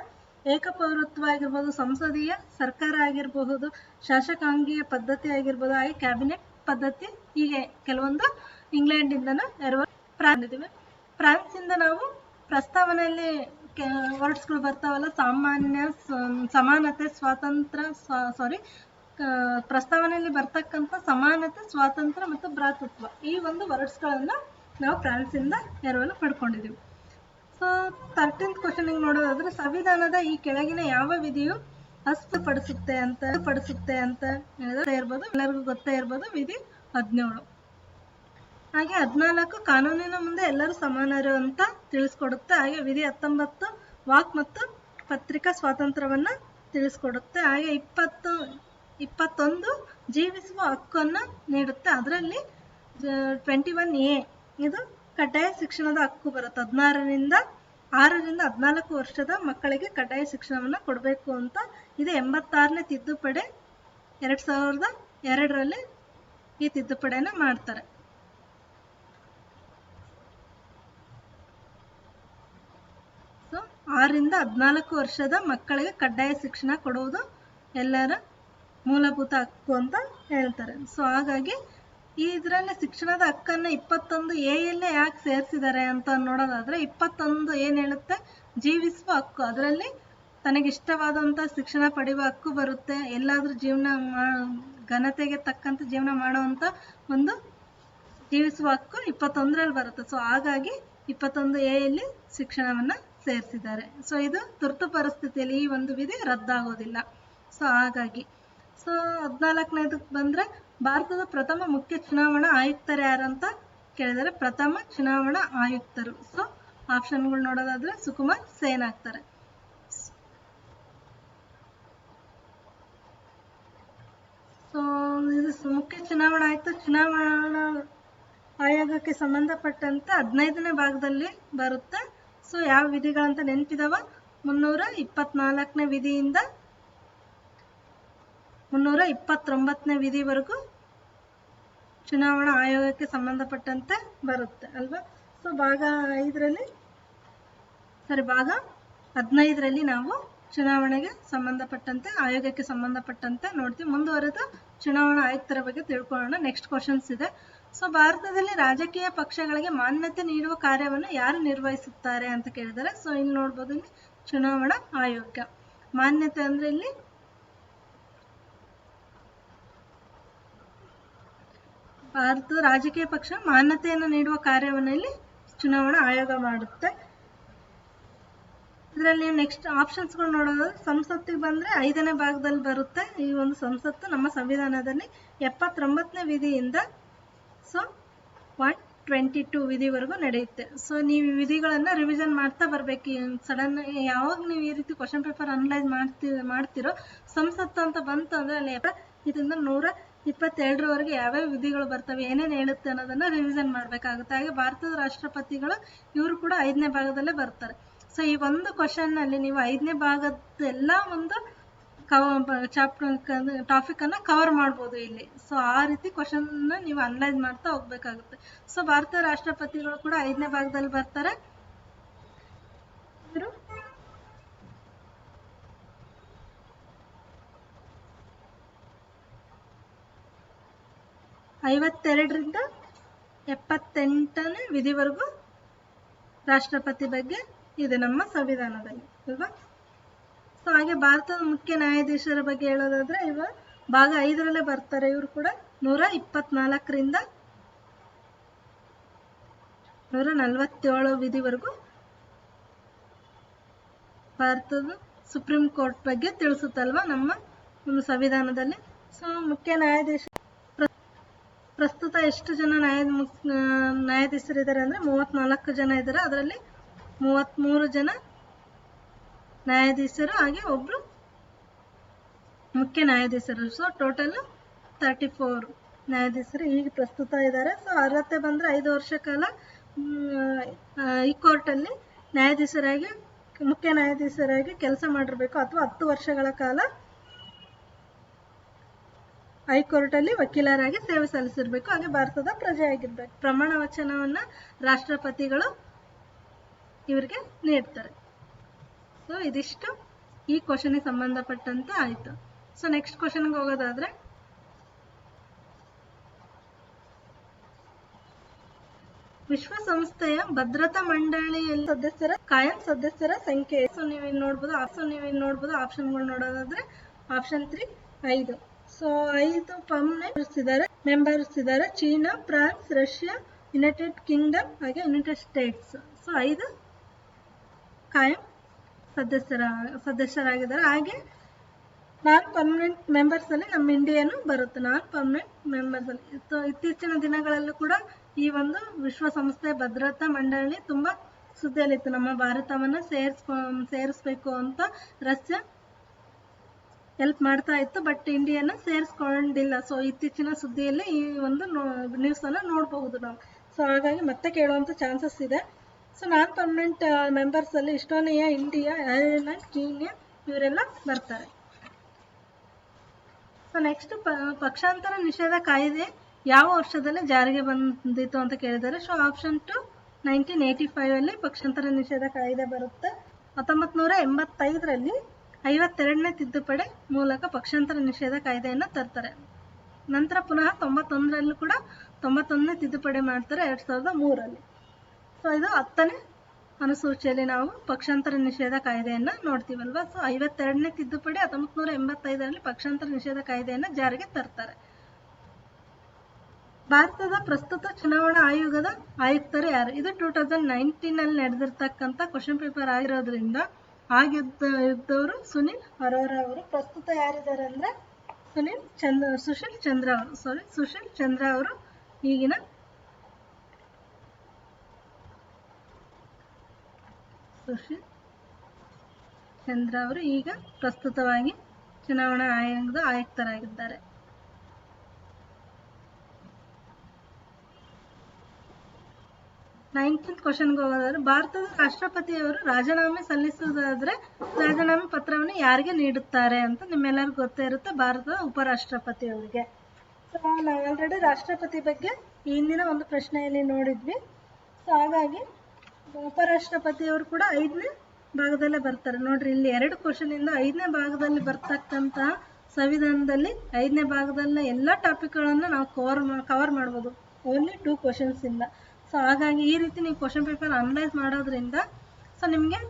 ಏಕಪೌರತ್ವ ಆಗಿರ್ಬೋದು, ಸಂಸದೀಯ ಸರ್ಕಾರ ಆಗಿರಬಹುದು, ಶಾಸಕಾಂಗೀಯ ಪದ್ಧತಿ ಆಗಿರ್ಬೋದು, ಹಾಗೆ ಕ್ಯಾಬಿನೆಟ್ ಪದ್ಧತಿ, ಹೀಗೆ ಕೆಲವೊಂದು ಇಂಗ್ಲೆಂಡ್ ಇಂದನೂ ಎರವಲು ಪಡೆದಿವೆ. ಫ್ರಾನ್ಸ್ ಇಂದ ನಾವು ಪ್ರಸ್ತಾವನೆಯಲ್ಲಿ ವರ್ಡ್ಸ್ಗಳು ಬರ್ತಾವಲ್ಲ, ಸಮಾನತೆ, ಸ್ವಾತಂತ್ರ್ಯ, ಪ್ರಸ್ತಾವನೆಯಲ್ಲಿ ಬರ್ತಕ್ಕಂಥ ಸಮಾನತೆ, ಸ್ವಾತಂತ್ರ್ಯ ಮತ್ತು ಭ್ರಾತೃತ್ವ, ಈ ಒಂದು ವರ್ಡ್ಸ್ಗಳನ್ನ ನಾವು ಫ್ರಾನ್ಸ್ ಇಂದ ಎರವಲು ಪಡ್ಕೊಂಡಿದ್ದೀವಿ. ಸೊ 13th ಕ್ವಶನ್ ನೋಡೋದಾದ್ರೆ, ಸಂವಿಧಾನದ ಈ ಕೆಳಗಿನ ಯಾವ ವಿಧಿಯು ಅಸ್ಪಷ್ಟಪಡಿಸುತ್ತೆ ಅಂತ ಇರ್ಬೋದು, ಎಲ್ಲರಿಗೂ ಗೊತ್ತೇ ಇರ್ಬೋದು, ವಿಧಿ 17. ಹಾಗೆ 14 ಕಾನೂನಿನ ಮುಂದೆ ಎಲ್ಲರೂ ಸಮಾನರು ಅಂತ ತಿಳಿಸ್ಕೊಡುತ್ತೆ. ಹಾಗೆ ವಿಧಿ 19 ವಾಕ್ ಮತ್ತು ಪತ್ರಿಕಾ ಸ್ವಾತಂತ್ರ್ಯವನ್ನ ತಿಳಿಸ್ಕೊಡುತ್ತೆ. ಹಾಗೆ 21 ಜೀವಿಸುವ ಹಕ್ಕನ್ನು ನೀಡುತ್ತೆ. ಅದರಲ್ಲಿ 21A ಇದು ಕಡ್ಡಾಯ ಶಿಕ್ಷಣದ ಹಕ್ಕು ಬರುತ್ತೆ. 6ರಿಂದ 14 ವರ್ಷದ ಮಕ್ಕಳಿಗೆ ಕಡ್ಡಾಯ ಶಿಕ್ಷಣವನ್ನ ಕೊಡಬೇಕು ಅಂತ. ಇದು 86ನೇ ತಿದ್ದುಪಡಿ, 2002ರಲ್ಲಿ ಈ ತಿದ್ದುಪಡಿಯನ್ನ ಮಾಡ್ತಾರೆ. ಸೊ 6ರಿಂದ 14 ವರ್ಷದ ಮಕ್ಕಳಿಗೆ ಕಡ್ಡಾಯ ಶಿಕ್ಷಣ ಕೊಡುವುದು ಎಲ್ಲರ ಮೂಲಭೂತ ಹಕ್ಕು ಅಂತ ಹೇಳ್ತಾರೆ. ಸೊ ಹಾಗಾಗಿ ಇದರಲ್ಲಿ ಶಿಕ್ಷಣದ ಹಕ್ಕನ್ನ 21A ಯಲ್ಲೇ ಯಾಕೆ ಸೇರಿಸಿದ್ದಾರೆ ಅಂತ ನೋಡೋದಾದ್ರೆ, 21 ಏನ್ ಹೇಳುತ್ತೆ, ಜೀವಿಸುವ ಹಕ್ಕು. ಅದರಲ್ಲಿ ತನಗಿಷ್ಟವಾದಂತ ಶಿಕ್ಷಣ ಪಡೆಯುವ ಹಕ್ಕು ಬರುತ್ತೆ. ಎಲ್ಲಾದ್ರೂ ಘನತೆಗೆ ತಕ್ಕಂತ ಜೀವನ ಮಾಡುವಂತ ಒಂದು ಜೀವಿಸುವ ಹಕ್ಕು 21ರಲ್ಲಿ ಬರುತ್ತೆ. ಸೊ ಹಾಗಾಗಿ 21A ಯಲ್ಲಿ ಶಿಕ್ಷಣವನ್ನ ಸೇರಿಸಿದ್ದಾರೆ. ಸೊ ಇದು ತುರ್ತು ಪರಿಸ್ಥಿತಿಯಲ್ಲಿ ಈ ಒಂದು ವಿಧಿ ರದ್ದಾಗೋದಿಲ್ಲ. ಸೊ ಹಾಗಾಗಿ 14ನೇದಕ್ಕೆ ಬಂದ್ರೆ, ಭಾರತದ ಪ್ರಥಮ ಮುಖ್ಯ ಚುನಾವಣಾ ಆಯುಕ್ತರು ಯಾರಂತ ಕೇಳಿದರೆ, ಪ್ರಥಮ ಚುನಾವಣಾ ಆಯುಕ್ತರು. ಸೊ ಆಪ್ಷನ್ಗಳು ನೋಡೋದಾದ್ರೆ ಸುಕುಮಾರ್ ಸೇನ್ ಆಗ್ತಾರೆ. ಸೊ ಇದು ಮುಖ್ಯ ಚುನಾವಣಾ ಆಯುಕ್ತ ಚುನಾವಣಾ ಆಯೋಗಕ್ಕೆ ಸಂಬಂಧಪಟ್ಟಂತೆ 15ನೇ ಭಾಗದಲ್ಲಿ ಬರುತ್ತೆ. ಸೊ ಯಾವ ವಿಧಿಗಳಂತ ನೆನಪಿದಾವ, 324ನೇ ವಿಧಿಯಿಂದ 329ನೇ ವಿಧಿವರೆಗೂ ಚುನಾವಣಾ ಆಯೋಗಕ್ಕೆ ಸಂಬಂಧಪಟ್ಟಂತೆ ಬರುತ್ತೆ ಅಲ್ವಾ. ಸೊ ಭಾಗ 15ರಲ್ಲಿ ನಾವು ಚುನಾವಣೆಗೆ ಸಂಬಂಧಪಟ್ಟಂತೆ, ಆಯೋಗಕ್ಕೆ ಸಂಬಂಧಪಟ್ಟಂತೆ ನೋಡ್ತೀವಿ. ಮುಂದುವರೆದು ಚುನಾವಣಾ ಆಯುಕ್ತರ ಬಗ್ಗೆ ತಿಳ್ಕೊಳ್ಳೋಣ. ನೆಕ್ಸ್ಟ್ ಕ್ವಶನ್ಸ್ ಇದೆ. ಸೊ ಭಾರತದಲ್ಲಿ ರಾಜಕೀಯ ಪಕ್ಷಗಳಿಗೆ ಮಾನ್ಯತೆ ನೀಡುವ ಕಾರ್ಯವನ್ನು ಯಾರು ನಿರ್ವಹಿಸುತ್ತಾರೆ ಅಂತ ಕೇಳಿದರೆ, ಸೊ ಇಲ್ಲಿ ನೋಡ್ಬೋದು, ಇಲ್ಲಿ ಚುನಾವಣಾ ಆಯೋಗ. ಮಾನ್ಯತೆ ಅಂದ್ರೆ ಇಲ್ಲಿ ಭಾರತದ ರಾಜಕೀಯ ಪಕ್ಷ ಮಾನ್ಯತೆಯನ್ನು ನೀಡುವ ಕಾರ್ಯವನ್ನು ಇಲ್ಲಿ ಚುನಾವಣಾ ಆಯೋಗ ಮಾಡುತ್ತೆ. ಇದರಲ್ಲಿ ನೆಕ್ಸ್ಟ್ ಆಪ್ಷನ್ಸ್ಗಳು ನೋಡೋದಾದ್ರೆ, ಸಂಸತ್ತಿಗೆ ಬಂದ್ರೆ 5ನೇ ಭಾಗದಲ್ಲಿ ಬರುತ್ತೆ. ಈ ಒಂದು ಸಂಸತ್ತು ನಮ್ಮ ಸಂವಿಧಾನದಲ್ಲಿ 79ನೇ ವಿಧಿಯಿಂದ 122 ವಿಧಿವರೆಗೂ ನಡೆಯುತ್ತೆ. ಸೊ ನೀವು ವಿಧಿಗಳನ್ನ ರಿವಿಷನ್ ಮಾಡ್ತಾ ಬರ್ಬೇಕು. ಸಡನ್ ಯಾವಾಗ ನೀವು ಈ ರೀತಿ ಕ್ವಶನ್ ಪೇಪರ್ ಅನಲೈಸ್ ಮಾಡ್ತಿರೋ, ಸಂಸತ್ತು ಅಂತ ಬಂತು ಅಂದ್ರೆ ಅಲ್ಲಿ ಇದರಿಂದ 122ರವರೆಗೆ ಯಾವ್ಯಾವ ವಿಧಿಗಳು ಬರ್ತವೆ, ಏನೇನು ಹೇಳುತ್ತೆ ಅನ್ನೋದನ್ನ ರಿವಿಷನ್ ಮಾಡ್ಬೇಕಾಗುತ್ತೆ. ಹಾಗೆ ಭಾರತದ ರಾಷ್ಟ್ರಪತಿಗಳು ಇವರು ಕೂಡ 5ನೇ ಭಾಗದಲ್ಲೇ ಬರ್ತಾರೆ. ಸೊ ಈ ಒಂದು ಕ್ವಶನ್ ನಲ್ಲಿ ನೀವು 5ನೇ ಭಾಗದ ಎಲ್ಲ ಒಂದು ಟಾಪಿಕ್ ಅನ್ನ ಕವರ್ ಮಾಡ್ಬೋದು ಇಲ್ಲಿ. ಸೊ ಆ ರೀತಿ ಕ್ವಶನ್ ನೀವು ಅನಲೈಸ್ ಮಾಡ್ತಾ ಹೋಗ್ಬೇಕಾಗುತ್ತೆ. ಸೊ ಭಾರತದ ರಾಷ್ಟ್ರಪತಿಗಳು ಕೂಡ 5ನೇ ಭಾಗದಲ್ಲಿ ಬರ್ತಾರೆ. ಇವರು 52ರಿಂದ 78ನೇ ವಿಧಿವರೆಗೂ ರಾಷ್ಟ್ರಪತಿ ಬಗ್ಗೆ ಇದೆ ನಮ್ಮ ಸಂವಿಧಾನದಲ್ಲಿ ಅಲ್ವಾ. ಸೊ ಹಾಗೆ ಭಾರತದ ಮುಖ್ಯ ನ್ಯಾಯಾಧೀಶರ ಬಗ್ಗೆ ಹೇಳೋದಾದ್ರೆ, ಇವರು ಭಾಗ 5ರಲ್ಲೇ ಬರ್ತಾರೆ. ಇವರು ಕೂಡ 124ರಿಂದ 147 ವಿಧಿವರೆಗೂ ಭಾರತದ ಸುಪ್ರೀಂ ಕೋರ್ಟ್ ಬಗ್ಗೆ ತಿಳಿಸುತ್ತಲ್ವಾ ನಮ್ಮ ಸಂವಿಧಾನದಲ್ಲಿ. ಸೊ ಮುಖ್ಯ ನ್ಯಾಯಾಧೀಶ ಪ್ರಸ್ತುತ ಎಷ್ಟು ಜನ ನ್ಯಾಯಾಧೀಶರಿದ್ದಾರೆ ಅಂದರೆ 34 ಜನ ಇದ್ದಾರೆ. ಅದರಲ್ಲಿ 33 ಜನ ನ್ಯಾಯಾಧೀಶರು ಹಾಗೆ ಒಬ್ರು ಮುಖ್ಯ ನ್ಯಾಯಾಧೀಶರು. ಸೊ ಟೋಟಲ್ 34 ನ್ಯಾಯಾಧೀಶರು ಈಗ ಪ್ರಸ್ತುತ ಇದ್ದಾರೆ. ಸೊ ಅರ್ಹತೆ ಬಂದರೆ 5 ವರ್ಷ ಕಾಲ ಈ ಕೋರ್ಟಲ್ಲಿ ನ್ಯಾಯಾಧೀಶರಾಗಿ ಮುಖ್ಯ ನ್ಯಾಯಾಧೀಶರಾಗಿ ಕೆಲಸ ಮಾಡಿರಬೇಕು, ಅಥವಾ 10 ವರ್ಷಗಳ ಕಾಲ ಹೈಕೋರ್ಟಲ್ಲಿ ವಕೀಲರಾಗಿ ಸೇವೆ ಸಲ್ಲಿಸಿರ್ಬೇಕು, ಹಾಗೆ ಭಾರತದ ಪ್ರಜೆ ಆಗಿರ್ಬೇಕು. ಪ್ರಮಾಣ ವಚನವನ್ನು ರಾಷ್ಟ್ರಪತಿಗಳು ಇವರಿಗೆ ನೀಡ್ತಾರೆ. ಸೊ ಇದಿಷ್ಟು ಈ ಕ್ವಶನ್ಗೆ ಸಂಬಂಧಪಟ್ಟಂತೆ ಆಯಿತು. ಸೊ ನೆಕ್ಸ್ಟ್ ಕ್ವಶನ್ಗೆ ಹೋಗೋದಾದ್ರೆ, ವಿಶ್ವಸಂಸ್ಥೆಯ ಭದ್ರತಾ ಮಂಡಳಿಯಲ್ಲಿ ಸದಸ್ಯರ ಕಾಯಂ ಸದಸ್ಯರ ಸಂಖ್ಯೆ. ಸೊ ನೀವಿಲ್ಲಿ ನೋಡ್ಬೋದು ಆಪ್ಷನ್ಗಳು ನೋಡೋದಾದ್ರೆ ಆಪ್ಷನ್ 3 5. ಸೊ 5 ಪರ್ಮನೆಂಟ್ ಮೆಂಬರ್ಸ್ ಇದ್ದಾರೆ. China, France, Russia, United Kingdom ಹಾಗೆ ಯುನೈಟೆಡ್ ಸ್ಟೇಟ್ಸ್. ಸೊ 5 ಕಾಯಂ ಸದಸ್ಯರಾಗಿದ್ದಾರೆ. ಹಾಗೆ ನಾನ್ ಪರ್ಮನೆಂಟ್ ಮೆಂಬರ್ಸ್ ಅಲ್ಲಿ ನಮ್ಮ ಇಂಡಿಯಾನು ಬರುತ್ತೆ. ನಾನ್ ಪರ್ಮನೆಂಟ್ ಮೆಂಬರ್ಸ್ ಅಲ್ಲಿ ಇತ್ತೀಚಿನ ದಿನಗಳಲ್ಲೂ ಕೂಡ ಈ ಒಂದು ವಿಶ್ವಸಂಸ್ಥೆ ಭದ್ರತಾ ಮಂಡಳಿ ತುಂಬಾ ಸುದ್ದಿಯಲ್ಲಿತ್ತು. ನಮ್ಮ ಭಾರತವನ್ನ ಸೇರಿಸ್ಬೇಕು ಅಂತ ರಷ್ಯಾ ಹೆಲ್ಪ್ ಮಾಡ್ತಾ ಇತ್ತು, ಬಟ್ ಇಂಡಿಯಾನ ಸೇರಿಸ್ಕೊಂಡಿಲ್ಲ. ಸೊ ಇತ್ತೀಚಿನ ಸುದ್ದಿಯಲ್ಲಿ ಈ ಒಂದು ನ್ಯೂಸ್ ಅನ್ನ ನೋಡಬಹುದು ನಾವು. ಸೊ ಹಾಗಾಗಿ ಮತ್ತೆ ಕೇಳುವಂತ ಚಾನ್ಸಸ್ ಇದೆ. ಸೊ ನಾನ್ ಪರ್ಮನೆಂಟ್ ಮೆಂಬರ್ಸ್ ಅಲ್ಲಿ ಇಸ್ಟೋನಿಯಾ, ಇಂಡಿಯಾ, ಐರ್ಲೆಂಡ್, ಕೀನ್ಯಾ ಇವರೆಲ್ಲ ಬರ್ತಾರೆ. ಸೊ ನೆಕ್ಸ್ಟ್ ಪಕ್ಷಾಂತರ ನಿಷೇಧ ಕಾಯ್ದೆ ಯಾವ ವರ್ಷದಲ್ಲಿ ಜಾರಿಗೆ ಬಂದಿತ್ತು ಅಂತ ಕೇಳಿದ್ದಾರೆ. ಸೊ ಆಪ್ಷನ್ 2 1985 ಅಲ್ಲಿ ಪಕ್ಷಾಂತರ ನಿಷೇಧ ಕಾಯ್ದೆ ಬರುತ್ತೆ. 1985ರಲ್ಲಿ 52ನೇ ತಿದ್ದುಪಡಿ ಮೂಲಕ ಪಕ್ಷಾಂತರ ನಿಷೇಧ ಕಾಯ್ದೆಯನ್ನು ತರ್ತಾರೆ. ನಂತರ ಪುನಃ 91ರಲ್ಲೂ ಕೂಡ 91ನೇ ತಿದ್ದುಪಡಿ ಮಾಡ್ತಾರೆ 2003ರಲ್ಲಿ. ಸೊ ಇದು 10ನೇ ಅನುಸೂಚಿಯಲ್ಲಿ ನಾವು ಪಕ್ಷಾಂತರ ನಿಷೇಧ ಕಾಯ್ದೆಯನ್ನು ನೋಡ್ತೀವಲ್ವಾ. ಸೊ 52ನೇ ತಿದ್ದುಪಡಿ 1985ರಲ್ಲಿ ಪಕ್ಷಾಂತರ ನಿಷೇಧ ಕಾಯ್ದೆಯನ್ನು ಜಾರಿಗೆ ತರ್ತಾರೆ. ಭಾರತದ ಪ್ರಸ್ತುತ ಚುನಾವಣಾ ಆಯೋಗದ ಆಯುಕ್ತರು ಯಾರು? ಇದು 2019ನಲ್ಲಿ ನಡೆದಿರ್ತಕ್ಕಂಥ ಕ್ವಶನ್ ಪೇಪರ್ ಆಗಿರೋದ್ರಿಂದ ಆಗಿದ್ದವರು ಸುನಿಲ್ ಅರೋರಾ ಅವರು. ಪ್ರಸ್ತುತ ಯಾರಿದ್ದಾರೆ ಅಂದ್ರೆ ಸುಶೀಲ್ ಚಂದ್ರ ಅವರು ಈಗಿನ ಸುಶೀಲ್ ಚಂದ್ರ ಅವರು ಈಗ ಪ್ರಸ್ತುತವಾಗಿ ಚುನಾವಣಾ ಆಯೋಗದ ಆಯುಕ್ತರಾಗಿದ್ದಾರೆ. ನೈನ್ಟೀನ್ತ್ ಕ್ವಶನ್ಗೆ ಹೋಗೋದಾದ್ರೆ, ಭಾರತದ ರಾಷ್ಟ್ರಪತಿಯವರು ರಾಜೀನಾಮೆ ಸಲ್ಲಿಸುವುದಾದ್ರೆ ರಾಜೀನಾಮೆ ಪತ್ರವನ್ನು ಯಾರಿಗೆ ನೀಡುತ್ತಾರೆ ಅಂತ ನಿಮ್ಮೆಲ್ಲರಿಗೂ ಗೊತ್ತೇ ಇರುತ್ತೆ. ಭಾರತದ ಉಪರಾಷ್ಟ್ರಪತಿ ಅವರಿಗೆ. ಸೊ ನಾವು ಆಲ್ರೆಡಿ ರಾಷ್ಟ್ರಪತಿ ಬಗ್ಗೆ ಹಿಂದಿನ ಒಂದು ಪ್ರಶ್ನೆಯಲ್ಲಿ ನೋಡಿದ್ವಿ. ಸೊ ಹಾಗಾಗಿ ಉಪರಾಷ್ಟ್ರಪತಿಯವರು ಕೂಡ 5ನೇ ಭಾಗದಲ್ಲೇ ಬರ್ತಾರೆ. ನೋಡ್ರಿ, ಇಲ್ಲಿ 2 ಕ್ವಶನ್ ಇಂದ 5ನೇ ಭಾಗದಲ್ಲಿ ಬರ್ತಕ್ಕಂತಹ ಸಂವಿಧಾನದಲ್ಲಿ 5ನೇ ಭಾಗದಲ್ಲಿ ಎಲ್ಲ ಟಾಪಿಕ್ಗಳನ್ನು ನಾವು ಕವರ್ ಮಾಡ್ಬೋದು, ಓನ್ಲಿ 2 ಕ್ವಶನ್ಸ್ ಇಂದ. ಸೊ ಹಾಗಾಗಿ ಈ ರೀತಿ ನೀವು ಕ್ವಶನ್ ಪೇಪರ್ ಅನಲೈಸ್ ಮಾಡೋದ್ರಿಂದ ಸೊ ನಿಮಗೆ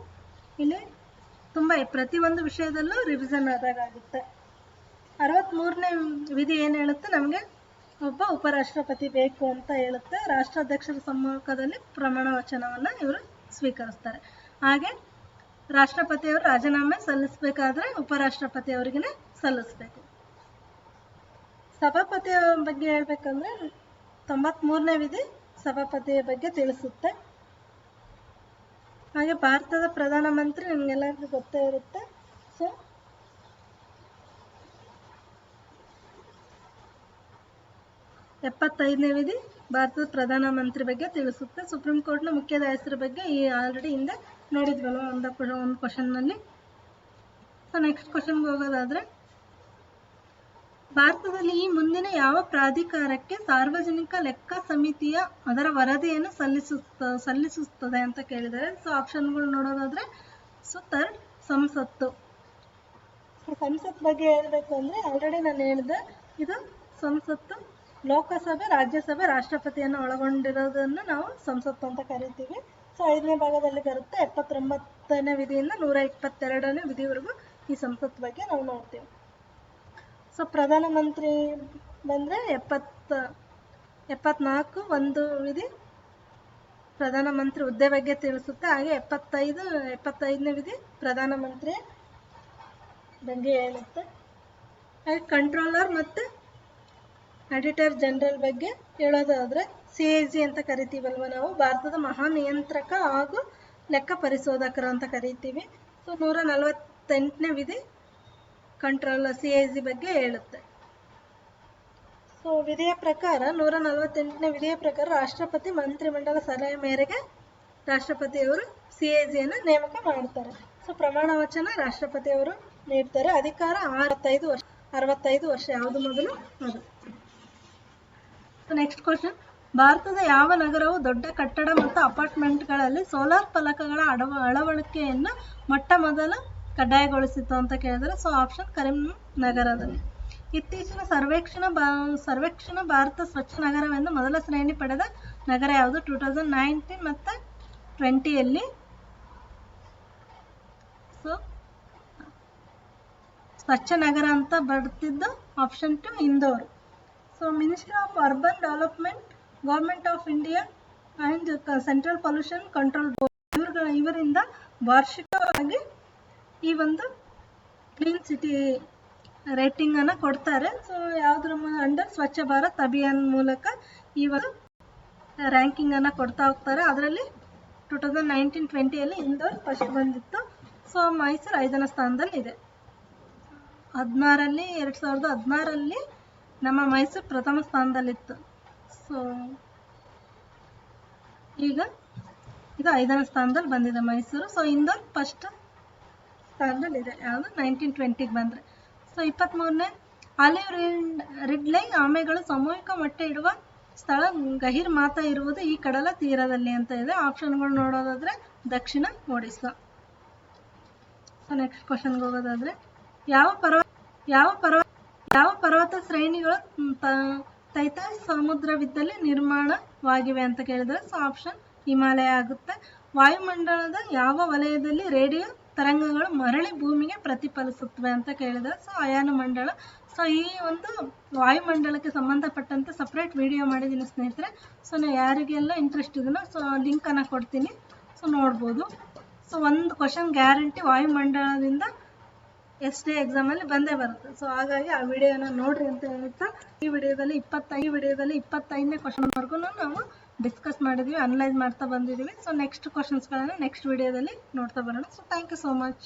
ಇಲ್ಲಿ ತುಂಬ ಪ್ರತಿಯೊಂದು ವಿಷಯದಲ್ಲೂ ರಿವಿಷನ್ ಆದಾಗುತ್ತೆ. 63ನೇ ವಿಧಿ ಏನು ಹೇಳುತ್ತೆ, ನಮಗೆ ಒಬ್ಬ ಉಪರಾಷ್ಟ್ರಪತಿ ಬೇಕು ಅಂತ ಹೇಳುತ್ತೆ. ರಾಷ್ಟ್ರಾಧ್ಯಕ್ಷರ ಸಮ್ಮುಖದಲ್ಲಿ ಪ್ರಮಾಣ ವಚನವನ್ನು ಇವರು ಸ್ವೀಕರಿಸ್ತಾರೆ. ಹಾಗೆ ರಾಷ್ಟ್ರಪತಿಯವರು ರಾಜೀನಾಮೆ ಸಲ್ಲಿಸಬೇಕಾದ್ರೆ ಉಪರಾಷ್ಟ್ರಪತಿ ಅವರಿಗೆ ಸಲ್ಲಿಸಬೇಕು. ಸಭಾಪತಿಯ ಬಗ್ಗೆ ಹೇಳ್ಬೇಕಂದ್ರೆ 93ನೇ ವಿಧಿ ಸಭಾಪತಿಯ ಬಗ್ಗೆ ತಿಳಿಸುತ್ತೆ. ಹಾಗೆ ಭಾರತದ ಪ್ರಧಾನಮಂತ್ರಿ ನಿಮ್ಗೆಲ್ಲರಿಗೂ ಗೊತ್ತೇ ಇರುತ್ತೆ. ಸೊ 75ನೇ ವಿಧಿ ಭಾರತದ ಪ್ರಧಾನಮಂತ್ರಿ ಬಗ್ಗೆ ತಿಳಿಸುತ್ತೆ. ಸುಪ್ರೀಂ ಕೋರ್ಟ್ನ ಮುಖ್ಯ ನ್ಯಾಯಾಧೀಶರ ಬಗ್ಗೆ ಈ ಆಲ್ರೆಡಿ ಹಿಂದೆ ನೋಡಿದ್ವಲ್ವ ಒಂದು ಕ್ವಶನ್ನಲ್ಲಿ. ಸೊ ನೆಕ್ಸ್ಟ್ ಕ್ವಶನ್ಗೆ ಹೋಗೋದಾದ್ರೆ, ಭಾರತದಲ್ಲಿ ಈ ಮುಂದಿನ ಯಾವ ಪ್ರಾಧಿಕಾರಕ್ಕೆ ಸಾರ್ವಜನಿಕ ಲೆಕ್ಕ ಸಮಿತಿಯ ಅದರ ವರದಿಯನ್ನು ಸಲ್ಲಿಸುತ್ತದೆ ಅಂತ ಕೇಳಿದ್ದಾರೆ. ಸೊ ಆಪ್ಷನ್ಗಳು ನೋಡೋದಾದ್ರೆ, ಸೊ ಥರ್ಡ್ ಸಂಸತ್ತು. ಸಂಸತ್ ಬಗ್ಗೆ ಹೇಳ್ಬೇಕು ಅಂದ್ರೆ ಆಲ್ರೆಡಿ ನಾನು ಹೇಳಿದೆ, ಇದು ಸಂಸತ್ತು ಲೋಕಸಭೆ, ರಾಜ್ಯಸಭೆ, ರಾಷ್ಟ್ರಪತಿಯನ್ನು ಒಳಗೊಂಡಿರೋದನ್ನು ನಾವು ಸಂಸತ್ತು ಅಂತ ಕರಿತೀವಿ. ಸೊ 5ನೇ ಭಾಗದಲ್ಲಿ ಬರುತ್ತೆ. 79ನೇ ವಿಧಿಯಿಂದ 122ನೇ ವಿಧಿವರೆಗೂ ಈ ಸಂಸತ್ ಬಗ್ಗೆ ನಾವು ನೋಡ್ತೀವಿ. ಸೊ ಪ್ರಧಾನಮಂತ್ರಿ ಬಂದರೆ 74 ಒಂದು ವಿಧಿ ಪ್ರಧಾನಮಂತ್ರಿ ಹುದ್ದೆ ಬಗ್ಗೆ ತಿಳಿಸುತ್ತೆ. ಹಾಗೆ 75ನೇ ವಿಧಿ ಪ್ರಧಾನಮಂತ್ರಿ ಬಗ್ಗೆ ಹೇಳುತ್ತೆ. ಹಾಗೆ ಕಂಟ್ರೋಲರ್ ಮತ್ತು ಆಡಿಟರ್ ಜನರಲ್ ಬಗ್ಗೆ ಹೇಳೋದಾದ್ರೆ CAG ಅಂತ ಕರಿತೀವಲ್ವ ನಾವು, ಭಾರತದ ಮಹಾನಿಯಂತ್ರಕ ಹಾಗೂ ಲೆಕ್ಕ ಪರಿಶೋಧಕರು ಅಂತ ಕರಿತೀವಿ. ಸೊ 148ನೇ ವಿಧಿ ಕಂಟ್ರೋಲ್ CAG ಬಗ್ಗೆ ಹೇಳುತ್ತೆ. ಸೊ ವಿಧಿಯ ಪ್ರಕಾರ 148ನೇ ವಿಧಿಯ ಪ್ರಕಾರ ರಾಷ್ಟ್ರಪತಿ ಮಂತ್ರಿಮಂಡಲ ಸಲಹೆ ಮೇರೆಗೆ ರಾಷ್ಟ್ರಪತಿಯವರು CAGಯನ್ನು ನೇಮಕ ಮಾಡ್ತಾರೆ. ಸೊ ಪ್ರಮಾಣ ವಚನ ರಾಷ್ಟ್ರಪತಿಯವರು ನೀಡ್ತಾರೆ. ಅಧಿಕಾರ 65 ವರ್ಷ ಯಾವುದು ಮೊದಲು ಅದು. ಸೊ ನೆಕ್ಸ್ಟ್ ಕ್ವಶನ್, ಭಾರತದ ಯಾವ ನಗರವು ದೊಡ್ಡ ಕಟ್ಟಡ ಮತ್ತು ಅಪಾರ್ಟ್ಮೆಂಟ್ಗಳಲ್ಲಿ ಸೋಲಾರ್ ಫಲಕಗಳ ಅಳವಡಿಕೆಯನ್ನು ಮೊಟ್ಟ ಮೊದಲು ಕಡ್ಡಾಯಗೊಳಿಸಿತು ಅಂತ ಕೇಳಿದರೆ, ಸೊ ಆಪ್ಷನ್ ಕರೀಂನಗರದಲ್ಲಿ. ಇತ್ತೀಚಿನ ಸರ್ವೇಕ್ಷಣ ಭಾರತ ಸ್ವಚ್ಛ ನಗರವೆಂದು ಮೊದಲ ಶ್ರೇಣಿ ಪಡೆದ ನಗರ ಯಾವುದು? 2019 ಮತ್ತು 2020ಯಲ್ಲಿ. ಸೊ ಸ್ವಚ್ಛ ನಗರ ಅಂತ ಬರ್ತಿದ್ದು option 2 Indore. So ministry of urban development, government of India and central pollution control board ಇವರಿಂದ ವಾರ್ಷಿಕವಾಗಿ ಈ ಒಂದು ಕ್ಲೀನ್ ಸಿಟಿ ರೇಟಿಂಗ್ ಅನ್ನು ಕೊಡ್ತಾರೆ. ಸೊ ಯಾವುದ್ರ ಅಂಡರ್ ಸ್ವಚ್ಛ ಭಾರತ್ ಅಭಿಯಾನ್ ಮೂಲಕ ಈ ಒಂದು ರ್ಯಾಂಕಿಂಗ್ ಅನ್ನು ಕೊಡ್ತಾ ಹೋಗ್ತಾರೆ. ಅದರಲ್ಲಿ 2019-20ಯಲ್ಲಿ ಇಂದೋರ್ ಫಸ್ಟ್ ಬಂದಿತ್ತು. ಸೊ ಮೈಸೂರು 5ನೇ ಸ್ಥಾನದಲ್ಲಿ ಇದೆ. 2016ರಲ್ಲಿ ನಮ್ಮ ಮೈಸೂರು ಪ್ರಥಮ ಸ್ಥಾನದಲ್ಲಿತ್ತು. ಸೊ ಈಗ ಇದು 5ನೇ ಸ್ಥಾನದಲ್ಲಿ ಬಂದಿದೆ ಮೈಸೂರು. ಸೊ ಇಂದೋರ್ ಫಸ್ಟ್ ಸ್ಥಾನದಲ್ಲಿದೆ, ಯಾವುದು 1920ಗೆ ಬಂದರೆ. ಸೊ 23ನೇ ಆಲಿವ್ ರಿಡ್ಲೆ ಆಮೆಗಳು ಸಾಮೂಹಿಕ ಮೊಟ್ಟೆ ಇಡುವ ಸ್ಥಳ ಗಹಿರ್ ಮಾತಾ ಇರುವುದು ಈ ಕಡಲ ತೀರದಲ್ಲಿ ಅಂತ ಇದೆ. ಆಪ್ಷನ್ಗಳು ನೋಡೋದಾದ್ರೆ ದಕ್ಷಿಣ ಒಡಿಸ್ಸಾ. ಸೊ ನೆಕ್ಸ್ಟ್ ಕ್ವಶನ್ಗೆ ಹೋಗೋದಾದ್ರೆ, ಯಾವ ಪರ್ವತ ಶ್ರೇಣಿಗಳು ತೈತಾಯ್ ಸಮುದ್ರವಿದ್ದಲ್ಲಿ ನಿರ್ಮಾಣವಾಗಿವೆ ಅಂತ ಕೇಳಿದರೆ, ಸೊ ಆಪ್ಷನ್ ಹಿಮಾಲಯ ಆಗುತ್ತೆ. ವಾಯುಮಂಡಲದ ಯಾವ ವಲಯದಲ್ಲಿ ರೇಡಿಯೋ ತರಂಗಗಳು ಮರಳಿ ಭೂಮಿಗೆ ಪ್ರತಿಫಲಿಸುತ್ತವೆ ಅಂತ ಕೇಳಿದರೆ, ಸೊ ಅಯಾನ ಮಂಡಲ. ಸೊ ಈ ಒಂದು ವಾಯುಮಂಡಲಕ್ಕೆ ಸಂಬಂಧಪಟ್ಟಂತೆ ಸಪ್ರೇಟ್ ವಿಡಿಯೋ ಮಾಡಿದ್ದೀನಿ ಸ್ನೇಹಿತರೆ. ಸೊ ನೀವು ಯಾರಿಗೆಲ್ಲ ಇಂಟ್ರೆಸ್ಟ್ ಇದೆಯೋ ಸೊ ಲಿಂಕನ್ನು ಕೊಡ್ತೀನಿ, ಸೊ ನೋಡ್ಬೋದು. ಸೊ ಒಂದು ಕ್ವಶನ್ ಗ್ಯಾರಂಟಿ ವಾಯುಮಂಡಲದಿಂದ ಎಷ್ಟೇ ಎಕ್ಸಾಮಲ್ಲಿ ಬಂದೇ ಬರುತ್ತೆ. ಸೊ ಹಾಗಾಗಿ ಆ ವಿಡಿಯೋನ ನೋಡ್ರಿ ಅಂತ ಹೇಳ್ತಾ, ಈ ವಿಡಿಯೋದಲ್ಲಿ 25ನೇ ಕ್ವಶನ್ವರೆಗೂ ನಾವು ಡಿಸ್ಕಸ್ ಮಾಡಿದ್ವಿ, ಅನಲೈಸ್ ಮಾಡ್ತಾ ಬಂದಿದ್ದೀವಿ. ಸೊ ನೆಕ್ಸ್ಟ್ ಕ್ವಶನ್ಸ್ಗಳನ್ನು ನೆಕ್ಸ್ಟ್ ವಿಡಿಯೋದಲ್ಲಿ ನೋಡ್ತಾ ಬರೋಣ. So thank you so much.